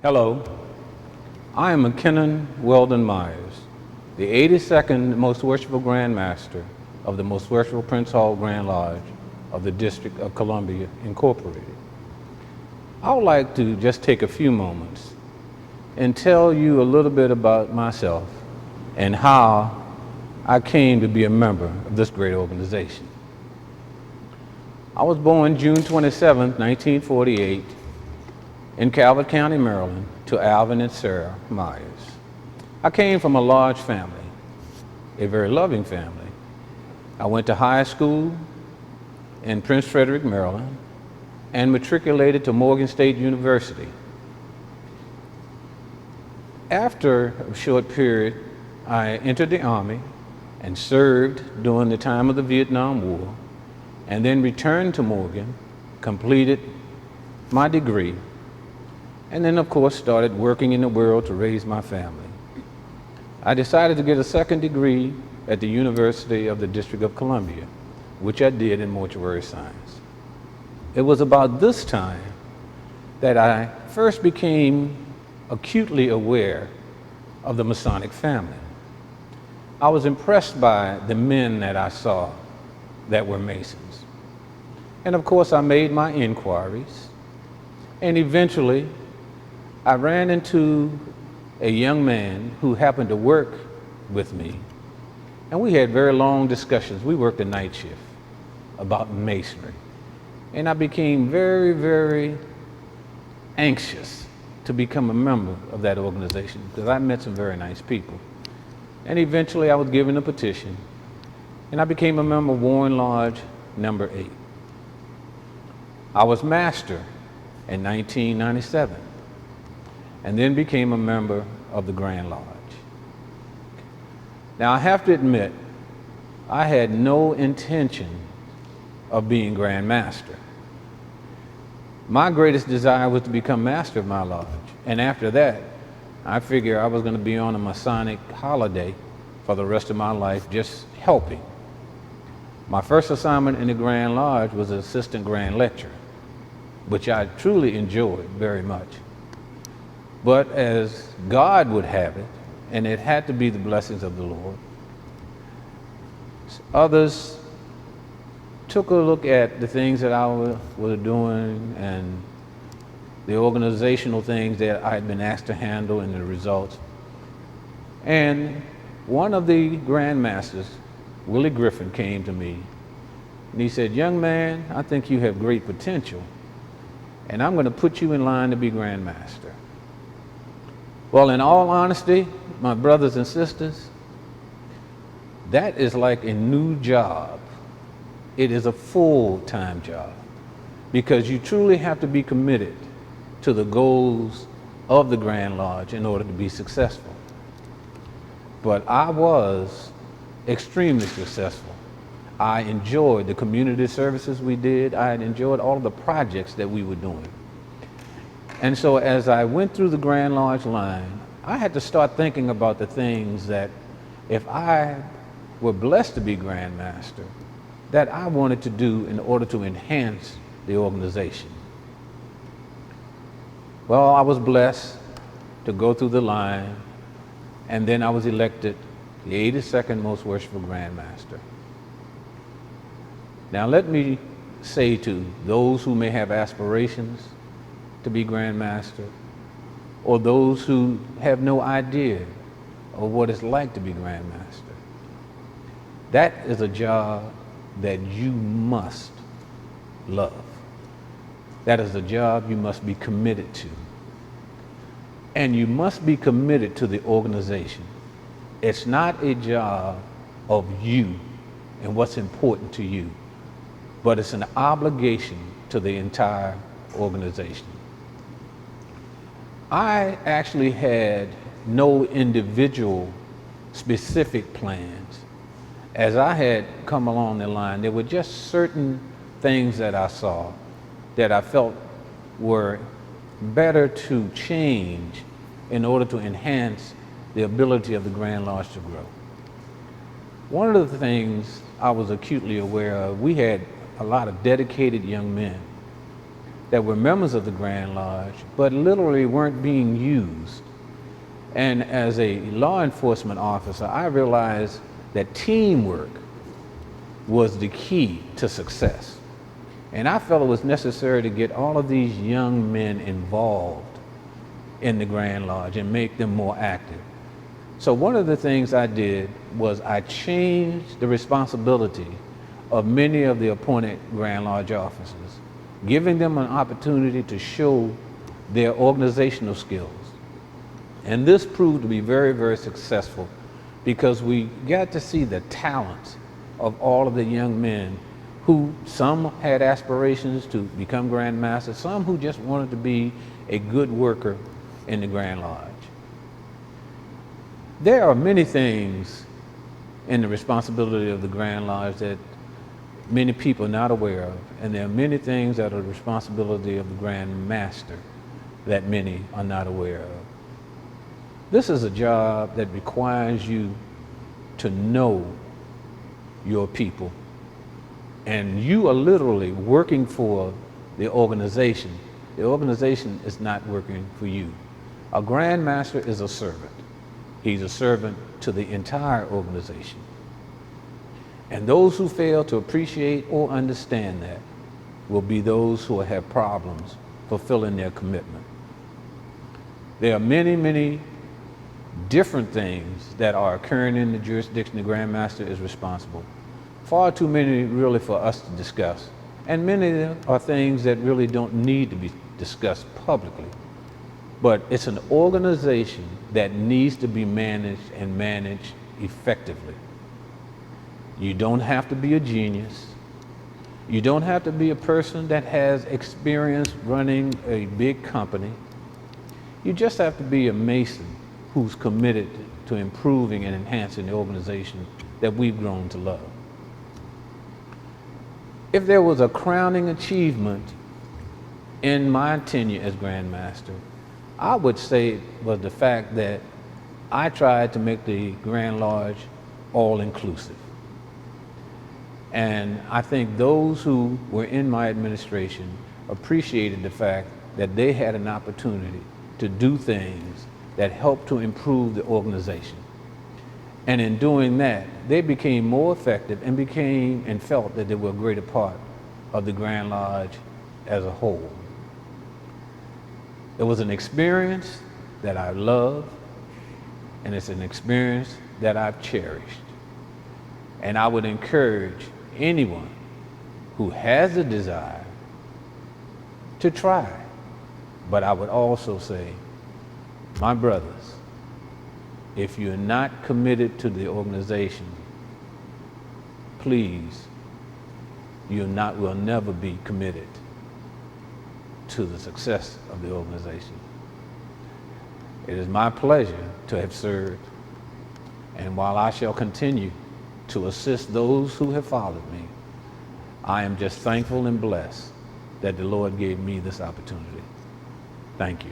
Hello, I am McKinnon Weldon Myers, the 82nd Most Worshipful Grand Master of the Most Worshipful Prince Hall Grand Lodge of the District of Columbia, Incorporated. I would like to just take a few moments and tell you a little bit about myself and how I came to be a member of this great organization. I was born June 27, 1948, in Calvert County, Maryland, to Alvin and Sarah Myers. I came from a large family, a very loving family. I went to high school in Prince Frederick, Maryland, and matriculated to Morgan State University. After a short period, I entered the Army and served during the time of the Vietnam War, and then returned to Morgan, completed my degree, and then, of course, started working in the world to raise my family. I decided to get a second degree at the University of the District of Columbia, which I did in mortuary science. It was about this time that I first became acutely aware of the Masonic family. I was impressed by the men that I saw that were Masons. And of course, I made my inquiries, and eventually I ran into a young man who happened to work with me, and we had very long discussions. We worked a night shift about Masonry, and I became very, very anxious to become a member of that organization because I met some very nice people. And eventually I was given a petition, and I became a member of Warren Lodge number 8. I was master in 1997. And then became a member of the Grand Lodge. Now, I have to admit, I had no intention of being Grand Master. My greatest desire was to become master of my lodge. And after that, I figured I was going to be on a Masonic holiday for the rest of my life, just helping. My first assignment in the Grand Lodge was an assistant grand lecturer, which I truly enjoyed very much. But as God would have it, and it had to be the blessings of the Lord, others took a look at the things that I was doing and the organizational things that I had been asked to handle and the results. And one of the Grand Masters, Willie Griffin, came to me and he said, "Young man, I think you have great potential, and I'm going to put you in line to be Grand Master." Well, in all honesty, my brothers and sisters, that is like a new job. It is a full-time job because you truly have to be committed to the goals of the Grand Lodge in order to be successful. But I was extremely successful. I enjoyed the community services we did. I had enjoyed all of the projects that we were doing. And so as I went through the Grand Lodge line, I had to start thinking about the things that if I were blessed to be Grand Master, that I wanted to do in order to enhance the organization. Well, I was blessed to go through the line, and then I was elected the 82nd Most Worshipful Grand Master. Now let me say to those who may have aspirations to be Grand Master, or those who have no idea of what it's like to be Grand Master, that is a job that you must love. That is a job you must be committed to. And you must be committed to the organization. It's not a job of you and what's important to you, but it's an obligation to the entire organization. I actually had no individual specific plans. As I had come along the line, there were just certain things that I saw that I felt were better to change in order to enhance the ability of the Grand Lodge to grow. One of the things I was acutely aware of, we had a lot of dedicated young men that were members of the Grand Lodge, but literally weren't being used. And as a law enforcement officer, I realized that teamwork was the key to success. And I felt it was necessary to get all of these young men involved in the Grand Lodge and make them more active. So one of the things I did was I changed the responsibility of many of the appointed Grand Lodge officers, giving them an opportunity to show their organizational skills. And this proved to be very, very successful because we got to see the talents of all of the young men who, some had aspirations to become Grand Master, some who just wanted to be a good worker in the Grand Lodge. There are many things in the responsibility of the Grand Lodge that many people are not aware of, and there are many things that are the responsibility of the Grand Master that many are not aware of. This is a job that requires you to know your people, and you are literally working for the organization. The organization is not working for you. A Grand Master is a servant. He's a servant to the entire organization. And those who fail to appreciate or understand that will be those who will have problems fulfilling their commitment. There are many, many different things that are occurring in the jurisdiction the Grand Master is responsible. Far too many really for us to discuss. And many of them are things that really don't need to be discussed publicly. But it's an organization that needs to be managed and managed effectively. You don't have to be a genius. You don't have to be a person that has experience running a big company. You just have to be a Mason who's committed to improving and enhancing the organization that we've grown to love. If there was a crowning achievement in my tenure as Grand Master, I would say it was the fact that I tried to make the Grand Lodge all-inclusive. And I think those who were in my administration appreciated the fact that they had an opportunity to do things that helped to improve the organization. And in doing that, they became more effective and became and felt that they were a greater part of the Grand Lodge as a whole. It was an experience that I love, and it's an experience that I've cherished. And I would encourage anyone who has a desire to try. But I would also say, my brothers, if you're not committed to the organization, please, will never be committed to the success of the organization. It is my pleasure to have served, and while I shall continue to assist those who have followed me, I am just thankful and blessed that the Lord gave me this opportunity. Thank you.